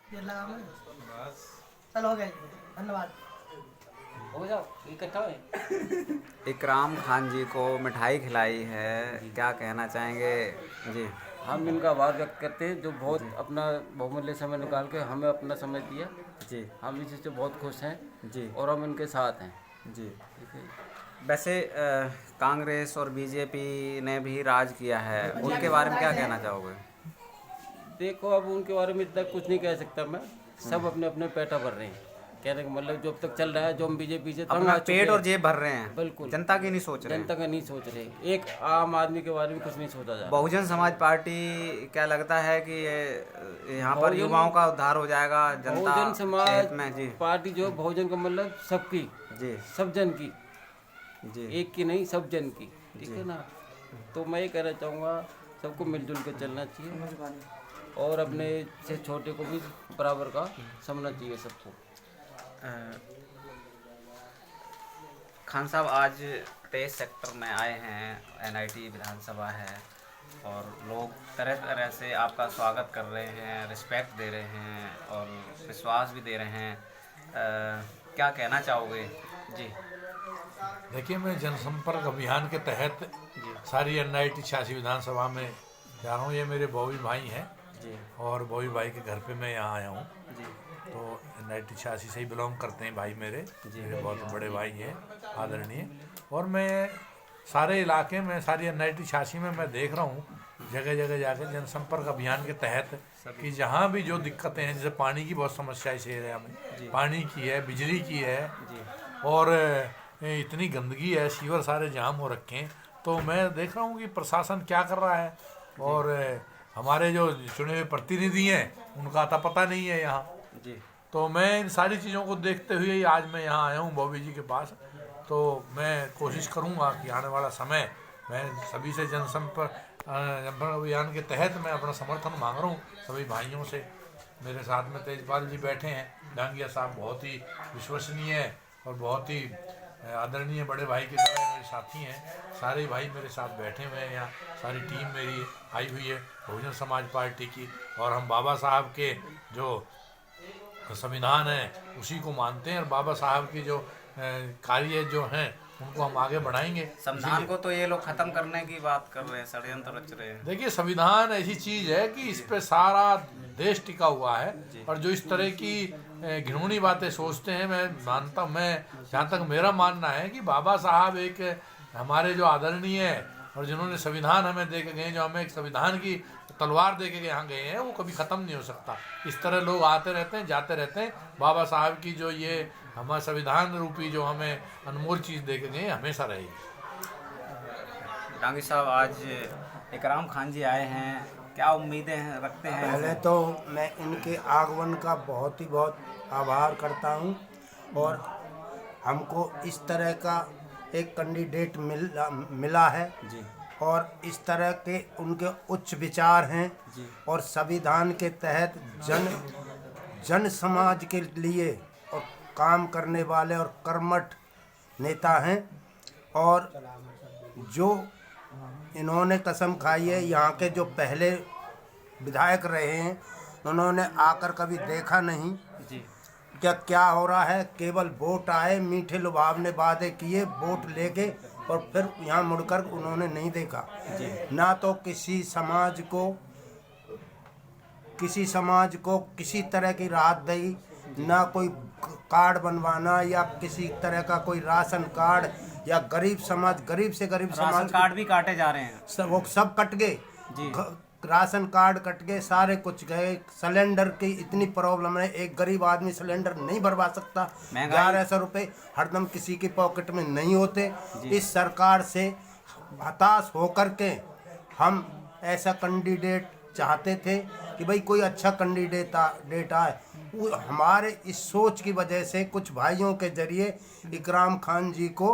ये लगा मैं बस। चलो हो गया जी, धन्यवाद। हो जाओ इकट्ठा है। इकराम खान जी को मिठाई खिलाई है, क्या कहना चाहेंगे जी? हम इनका आभार व्यक्त करते हैं जो बहुत अपना बहुमूल्य समय निकाल के हमें अपना समय दिया जी हम इसी से बहुत खुश हैं जी और हम इनके साथ हैं। जी। ठीक है। वैसे कांग्रेस और बीजेपी ने भी राज किया है, उनके बारे में क्या कहना चाहोगे? देखो अब उनके बारे में इतना कुछ नहीं कह सकता मैं, सब अपने अपने पेटा भर रहे हैं। कहने का मतलब जो अब तक चल रहा है, जो हम बीजेपी से तंग अपना आ चुके पेट हैं। और जेब भर रहे हैं, बिल्कुल जनता की नहीं सोच रहे जनता हैं। का नहीं सोच रहे, एक आम आदमी के बारे में कुछ नहीं सोचा जा रहा। बहुजन समाज पार्टी क्या लगता है कि यहाँ पर बहुजन- युवाओं का उद्धार हो जाएगा जनता बहुजन के समाज हित में? जी पार्टी जो बहुजन का मतलब सबकी, जी सब जन की, जी एक की नहीं सब जन की। ठीक जी। है ना। तो मैं ये कहना चाहूँगा सबको मिलजुल कर चलना चाहिए और अपने से छोटे को भी बराबर का समझना चाहिए सबको। खान साहब आज 23 सेक्टर में आए हैं, एनआईटी विधानसभा है और लोग तरह तरह से आपका स्वागत कर रहे हैं, रिस्पेक्ट दे रहे हैं और विश्वास भी दे रहे हैं। क्या कहना चाहोगे जी? देखिए, मैं जनसंपर्क अभियान के तहत सारी एनआईटी 86 विधानसभा में जा रहा हूँ। ये मेरे बॉबी भाई हैं जी और बॉबी भाई के घर पे मैं यहाँ आया हूँ। जी तो एनआईटी 86 से ही बिलोंग करते हैं भाई मेरे बहुत बड़े भाई हैं, आदरणीय। और मैं सारे इलाके में, सारी एनआईटी 86 में मैं देख रहा हूँ जगह जगह जाकर जनसंपर्क अभियान के तहत कि जहाँ भी जो दिक्कतें हैं, जैसे पानी की बहुत समस्या इस एरिया में, पानी की है, बिजली की है और इतनी गंदगी है, सीवर सारे जाम हो रखे हैं। तो मैं देख रहा हूँ कि प्रशासन क्या कर रहा है और हमारे जो चुने हुए प्रतिनिधि हैं उनका आता पता नहीं है यहाँ जी। तो मैं इन सारी चीज़ों को देखते हुए ही आज मैं यहाँ आया हूँ बॉबी जी के पास। तो मैं कोशिश करूँगा कि आने वाला समय मैं सभी से जनसंपर्क अभियान के तहत मैं अपना समर्थन मांग रहा हूँ सभी भाइयों से। मेरे साथ में तेजपाल जी बैठे हैं, डांगिया साहब बहुत ही विश्वसनीय है और बहुत ही आदरणीय बड़े भाई के तरह मेरे साथी हैं। सारे भाई मेरे साथ बैठे हुए हैं यहाँ, सारी टीम मेरी आई हुई है बहुजन समाज पार्टी की। और हम बाबा साहब के जो संविधान है उसी को मानते हैं और बाबा साहब की जो कार्य जो हैं उनको हम आगे बढ़ाएंगे। संविधान को तो ये लोग खत्म करने की बात कर रहे हैं, षड्यंत्र रच रहे हैं। देखिए, संविधान ऐसी चीज़ है कि इस पे सारा देश टिका हुआ है और जो इस तरह की घिनौनी बातें सोचते हैं, मैं मानता हूँ, मैं जहाँ तक मेरा मानना है कि बाबा साहब एक हमारे जो आदरणीय है और जिन्होंने संविधान हमें दे के गए, जो हमें एक संविधान की तलवार दे के यहाँ गए हैं, वो कभी ख़त्म नहीं हो सकता। इस तरह लोग आते रहते हैं, जाते रहते हैं। बाबा साहब की जो ये हमारा संविधान रूपी जो हमें अनमोल चीज़ दे के गए हमेशा रहेगी। डांगी साहब, आज इकराम खान जी आए हैं, क्या उम्मीदें रखते हैं? पहले तो मैं इनके आगमन का बहुत आभार करता हूं और हमको इस तरह का एक कैंडिडेट मिला है जी और इस तरह के उनके उच्च विचार हैं जी और संविधान के तहत जन समाज के लिए और काम करने वाले और कर्मठ नेता हैं। और जो इन्होंने कसम खाई है, यहाँ के जो पहले विधायक रहे हैं उन्होंने आकर कभी देखा नहीं जी क्या हो रहा है। केवल वोट आए, मीठे लुभावने वादे किए, वोट लेके और फिर यहाँ मुड़कर उन्होंने नहीं देखा। ना तो किसी समाज को किसी तरह की राहत दी, ना कोई कार्ड बनवाना या किसी तरह का कोई राशन कार्ड या गरीब से गरीब राशन समाज कार्ड भी काटे जा रहे हैं। वो सब कट गए जी। राशन कार्ड कट गए, सारे कुछ गए। सिलेंडर की इतनी प्रॉब्लम है, एक गरीब आदमी सिलेंडर नहीं भरवा सकता। 1100 रुपये हरदम किसी के पॉकेट में नहीं होते। इस सरकार से हताश होकर के हम ऐसा कैंडिडेट चाहते थे कि भाई कोई अच्छा कैंडिडेट आए। वो हमारे इस सोच की वजह से कुछ भाइयों के जरिए इकराम खान जी को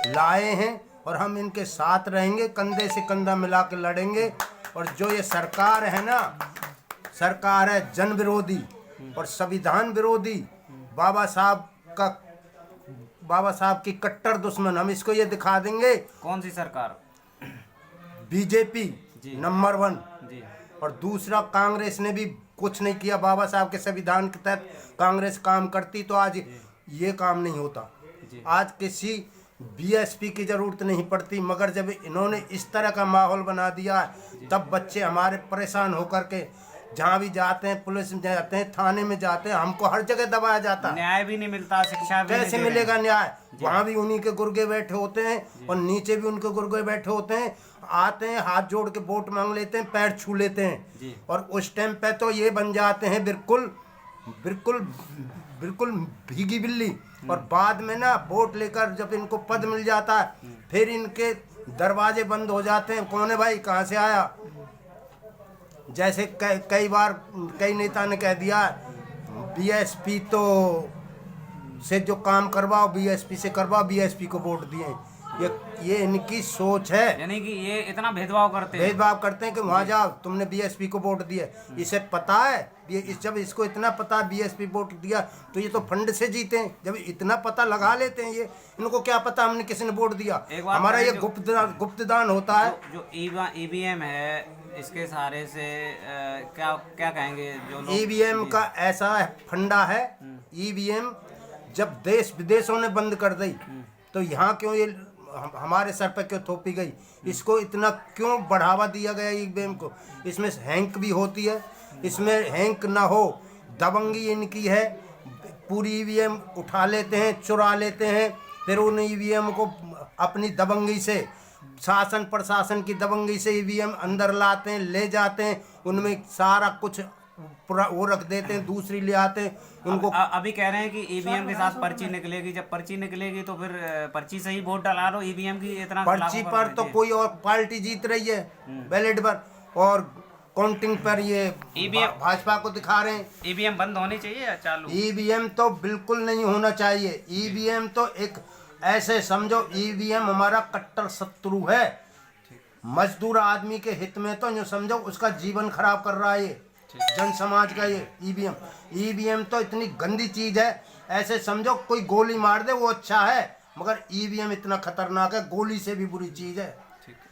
लाए हैं और हम इनके साथ रहेंगे, कंधे से कंधा मिला के लड़ेंगे। और जो ये सरकार है ना, सरकार है जन विरोधी और संविधान विरोधी, बाबा साहब की कट्टर दुश्मन। हम इसको ये दिखा देंगे। कौन सी सरकार? बीजेपी नंबर 1 जी। और दूसरा कांग्रेस ने भी कुछ नहीं किया। बाबा साहब के संविधान के तहत कांग्रेस काम करती तो आज ये काम नहीं होता। आज किसी बीएसपी की जरूरत नहीं पड़ती, मगर जब इन्होंने इस तरह का माहौल बना दिया तब बच्चे हमारे परेशान होकर के जहाँ भी जाते हैं, पुलिस में जाते हैं, थाने में जाते हैं, हमको हर जगह दबाया जाता है। न्याय भी नहीं मिलता, शिक्षा भी कैसे नहीं मिलेगा न्याय? वहाँ भी उन्हीं के गुर्गे बैठे होते हैं और नीचे भी उनके गुर्गे बैठे होते हैं। आते हैं, हाथ जोड़ के वोट मांग लेते हैं, पैर छू लेते हैं और उस टाइम पे तो ये बन जाते हैं बिल्कुल बिल्कुल बिल्कुल भीगी बिल्ली। और बाद में ना वोट लेकर जब इनको पद मिल जाता है फिर इनके दरवाजे बंद हो जाते हैं। कौन है भाई, कहाँ से आया? जैसे कई बार कई नेता ने कह दिया बीएसपी तो से जो काम करवाओ बीएसपी से करवाओ, बीएसपी को वोट दिए। ये इनकी सोच है, यानी कि ये इतना भेदभाव करते हैं कि वहाँ जाओ तुमने बीएसपी को वोट दिया। इसे पता है जब इसको इतना पता बीएसपी वोट दिया तो ये तो फंड से जीते हैं। जब इतना पता लगा लेते हैं ये, इनको क्या पता हमने किसी ने वोट दिया। हमारा ये गुप्तदान होता है। जो ईवीएम है इसके सहारे से क्या क्या कहेंगे जो लोग? ईवीएम का ऐसा फंडा है, ईवीएम जब देश विदेशों ने बंद कर दी तो यहाँ क्यों ये हमारे सर पर क्यों थोपी गई? इसको इतना क्यों बढ़ावा दिया गया ईवीएम को? इसमें हैंक भी होती है, इसमें हैंक ना हो दबंगी इनकी है। पूरी ईवीएम उठा लेते हैं, चुरा लेते हैं, फिर उन ईवीएम को अपनी दबंगी से, शासन प्रशासन की दबंगी से ईवीएम अंदर लाते हैं, ले जाते हैं, उनमें सारा कुछ पूरा वो रख देते हैं, दूसरी ले आते हैं उनको। अभी कह रहे हैं कि ईवीएम के साथ पर्ची निकलेगी, जब पर्ची निकलेगी तो फिर पर्ची से ही वोट डला दो। ईवीएम की इतना पर्ची पर तो कोई और पार्टी जीत रही है बैलेट पर, और काउंटिंग पर ये भाजपा को दिखा रहे हैं। ईवीएम बंद होनी चाहिए या चालू? ईवीएम तो बिल्कुल नहीं होना चाहिए। ईवीएम तो एक ऐसे समझो, ईवीएम हमारा कट्टर शत्रु है। मजदूर आदमी के हित में तो यूँ समझो उसका जीवन खराब कर रहा है ये जन समाज का ये ईवीएम तो इतनी गंदी चीज है। ऐसे समझो कोई गोली मार दे वो अच्छा है, मगर ईवीएम इतना खतरनाक है, गोली से भी बुरी चीज है।